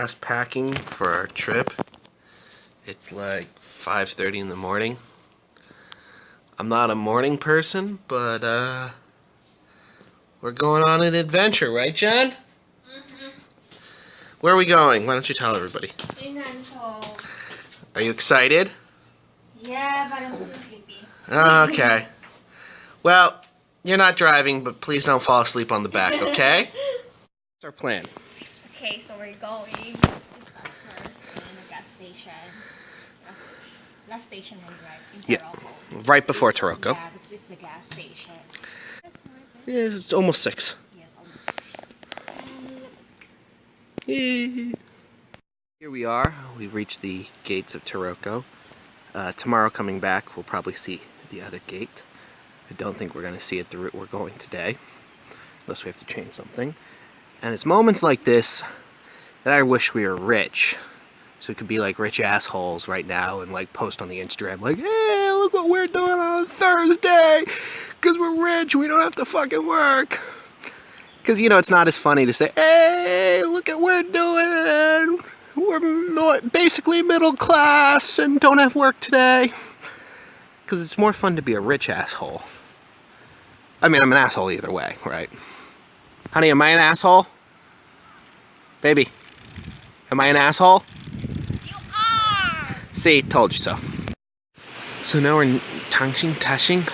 fast packing for our trip. It's like 5:30 in the morning. I'm not a morning person, but we're going on an adventure, right, Jen? Mm-hmm. Where are we going? Why don't you tell everybody? In Nantou. Are you excited? Yeah, but I'm still sleepy. Okay. Well, you're not driving, but please don't fall asleep on the back, okay? What's our plan? Okay, so we're going to stop first in a gas station. Last station in Toroko. Right before Toroko. Yeah, this is the gas station. Yeah, it's almost 6. Yes, almost 6. Here we are. We've reached the gates of Toroko. Tomorrow coming back, we'll probably see the other gate. I don't think we're going to see it the route we're going today, unless we have to change something. And it's moments like this that I wish we were rich. So we could be like rich assholes right now and like post on the Instagram like, hey, look what we're doing on Thursday! Because we're rich, we don't have to fucking work. Because, you know, it's not as funny to say, hey, look at what we're doing! We're basically middle class and don't have work today. Because it's more fun to be a rich asshole. I mean, I'm an asshole either way, right? Honey, am I an asshole? Baby, am I an asshole? You are! See, told you so. So now we're in Taichung.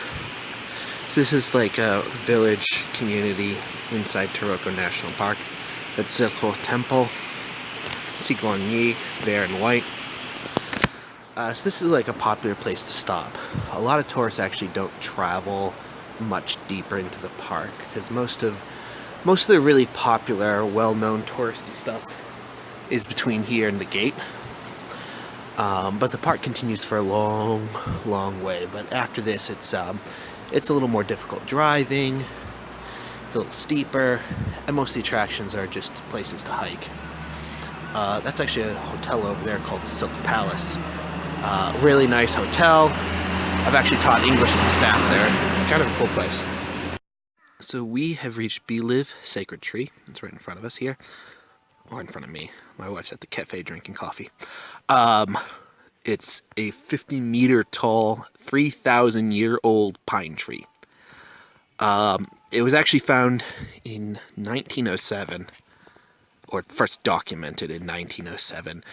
So this is like a village community inside Toroko National Park. That's Zhongbu Temple. See Guanyi there in white. So this is like a popular place to stop. A lot of tourists actually don't travel much deeper into the park because most of the really popular, well-known touristy stuff is between here and the gate. But the park continues for a long, long way. But after this, it's a little more difficult driving. It's a little steeper, and most of the attractions are just places to hike. That's actually a hotel over there called the Silk Palace. Really nice hotel. I've actually taught English to the staff there. It's kind of a cool place. So we have reached Biliv Sacred Tree. It's right in front of us here. Or in front of me. My wife's at the cafe drinking coffee. It's a 50-meter tall, 3,000-year-old pine tree. It was actually found in 1907, or first documented in 1907,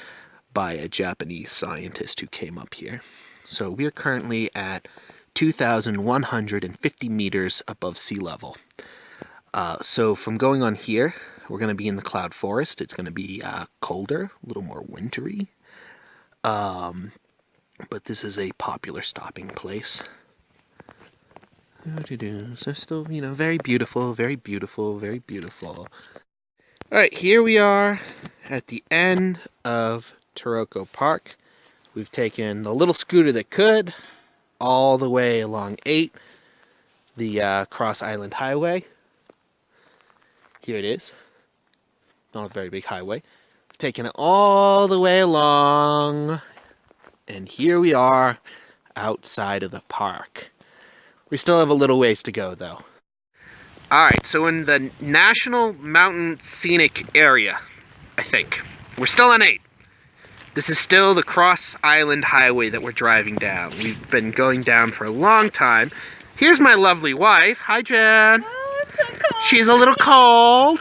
by a Japanese scientist who came up here. So we're currently at 2,150 meters above sea level. So from going on here, we're going to be in the cloud forest. It's going to be colder, a little more wintry. But this is a popular stopping place. So still, you know, very beautiful, very beautiful, very beautiful. Alright, here we are at the end of Toroko Park. We've taken the little scooter that could all the way along 8, the Cross-Island Highway. Here it is. Not a very big highway. We've taken it all the way along, and here we are outside of the park. We still have a little ways to go, though. Alright, so in the National Mountain Scenic Area, I think. We're still on 8. This is still the Cross-Island Highway that we're driving down. We've been going down for a long time. Here's my lovely wife. Hi, Jen. Oh, it's so cold. She's a little cold,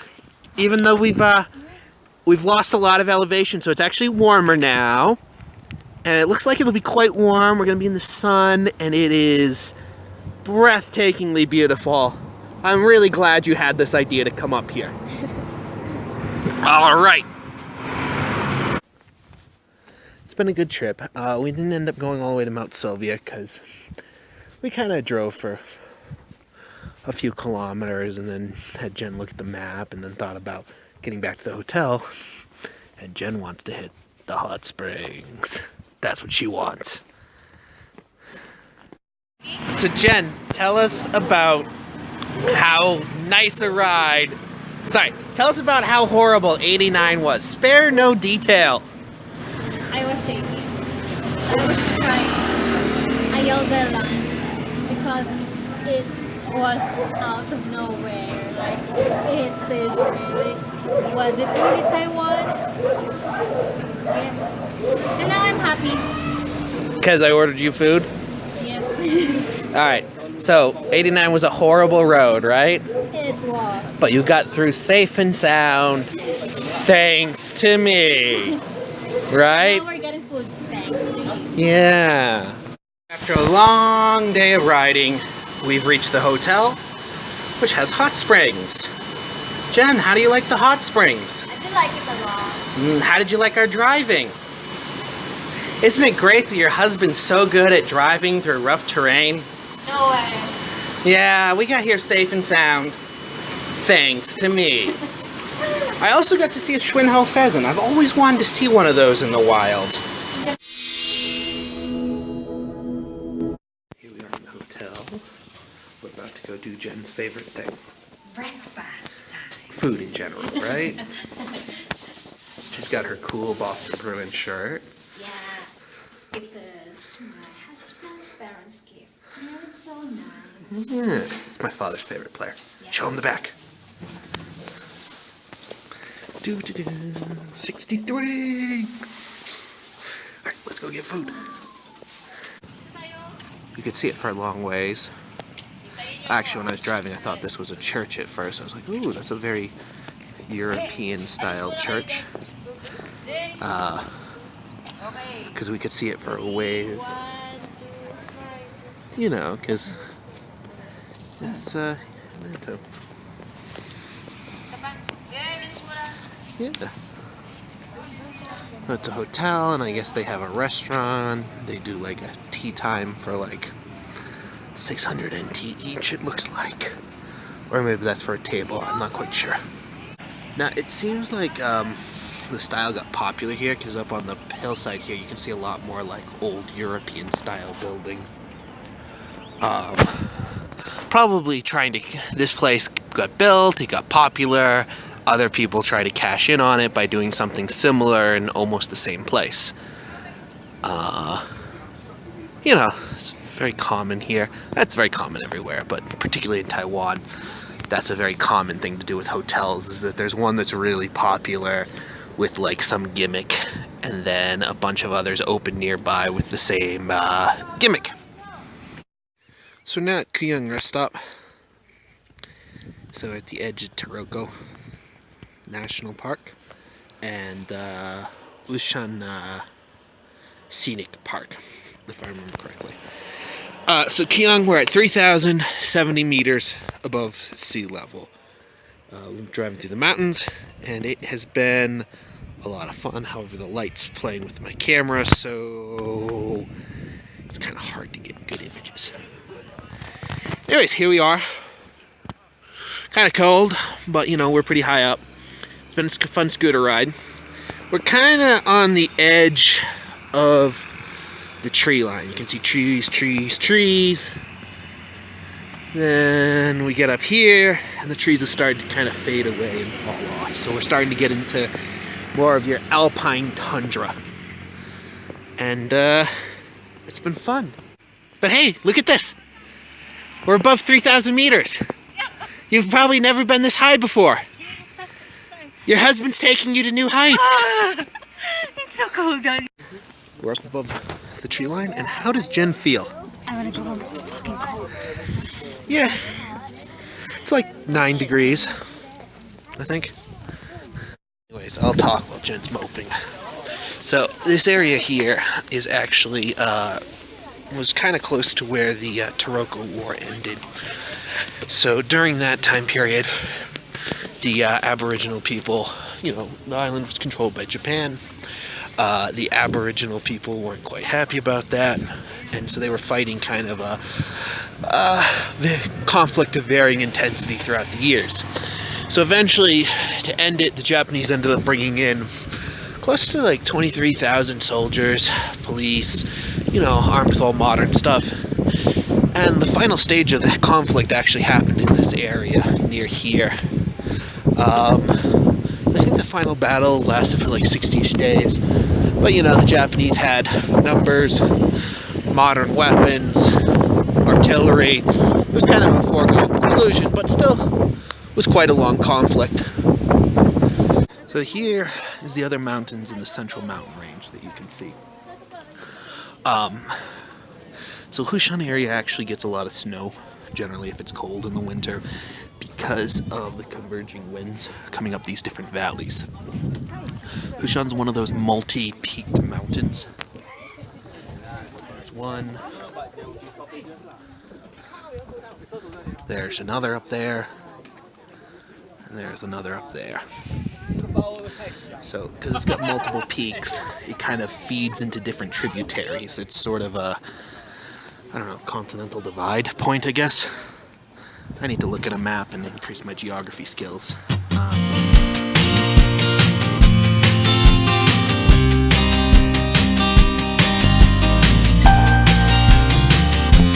even though we've lost a lot of elevation, so it's actually warmer now. And it looks like it'll be quite warm. We're going to be in the sun, and it is breathtakingly beautiful. I'm really glad you had this idea to come up here. All right. It's been a good trip. We didn't end up going all the way to Mount Sylvia because we kind of drove for a few kilometers and then had Jen look at the map and then thought about getting back to the hotel. And Jen wants to hit the hot springs. That's what she wants. So Jen, tell us about how nice a ride. Sorry, tell us about how horrible 89 was. Spare no detail. I was shaking. I was crying. I yelled a lot because it was out of nowhere. It is really. Was it really Taiwan? Yeah. And now I'm happy. Because I ordered you food? Yeah. Alright, so 89 was a horrible road, right? It was. But you got through safe and sound thanks to me. Right? Now we're getting food thanks to you. Yeah. After a long day of riding, we've reached the hotel, which has hot springs. Jen, how do you like the hot springs? I do like it a lot. How did you like our driving? Isn't it great that your husband's so good at driving through rough terrain? No way. Yeah, we got here safe and sound. Thanks to me. I also got to see a Schwinhal pheasant. I've always wanted to see one of those in the wild. Here we are in the hotel. We're about to go do Jen's favorite thing. Breakfast time. Food in general, right? She's got her cool Boston Bruin shirt. Yeah, it is my husband's parents' gift. You know, it's so nice. Yeah, it's my father's favorite player. Yeah. Show him the back. 63. Alright, let's go get food. You could see it for a long ways. Actually, when I was driving, I thought this was a church at first. I was like, ooh, that's a very European-style church. Because we could see it for a ways. You know, because it's Nantou. Yeah. It's a hotel, and I guess they have a restaurant. They do like a tea time for like 600 NT each, it looks like. Or maybe that's for a table, I'm not quite sure. Now, it seems like the style got popular here, because up on the hillside here, you can see a lot more like old European style buildings. Probably this place got built, it got popular. Other people try to cash in on it by doing something similar in almost the same place. You know, it's very common here. That's very common everywhere, but particularly in Taiwan, that's a very common thing to do with hotels, is that there's one that's really popular with like some gimmick, and then a bunch of others open nearby with the same gimmick. So now at Hualien rest stop. So at the edge of Toroko National Park and Hehuanshan Scenic Park, if I remember correctly. So Hualien, we're at 3,070 meters above sea level. We're driving through the mountains, and it has been a lot of fun. However, the light's playing with my camera, so it's kind of hard to get good images. Anyways, here we are. Kind of cold, but you know, we're pretty high up. It's been a fun scooter ride. We're kind of on the edge of the tree line. You can see trees, trees, trees. Then we get up here, and the trees have started to kind of fade away and fall off. So we're starting to get into more of your alpine tundra. And it's been fun. But hey, look at this. We're above 3,000 meters. You've probably never been this high before. Your husband's taking you to new heights. It's so cold down here. We're up above the tree line, and how does Jen feel? I want to go home. It's fucking cold. Yeah, it's like 9 degrees, I think. Anyways, I'll talk while Jen's moping. So this area here is actually was kind of close to where the Toroko War ended. So during that time period, the Aboriginal people, you know, the island was controlled by Japan. The Aboriginal people weren't quite happy about that, and so they were fighting kind of a conflict of varying intensity throughout the years. So eventually, to end it, the Japanese ended up bringing in close to like 23,000 soldiers, police, you know, armed with all modern stuff. And the final stage of the conflict actually happened in this area near here. I think the final battle lasted for like 60-ish days. But you know, the Japanese had numbers, modern weapons, artillery. It was kind of a foregone conclusion, but still, was quite a long conflict. So here is the other mountains in the central mountain range that you can see. So Hehuanshan area actually gets a lot of snow, generally if it's cold in the winter, because of the converging winds coming up these different valleys. Hehuanshan's one of those multi-peaked mountains. There's one. There's another up there. And there's another up there. So, because it's got multiple peaks, it kind of feeds into different tributaries. It's sort of a, I don't know, continental divide point, I guess. I need to look at a map and increase my geography skills.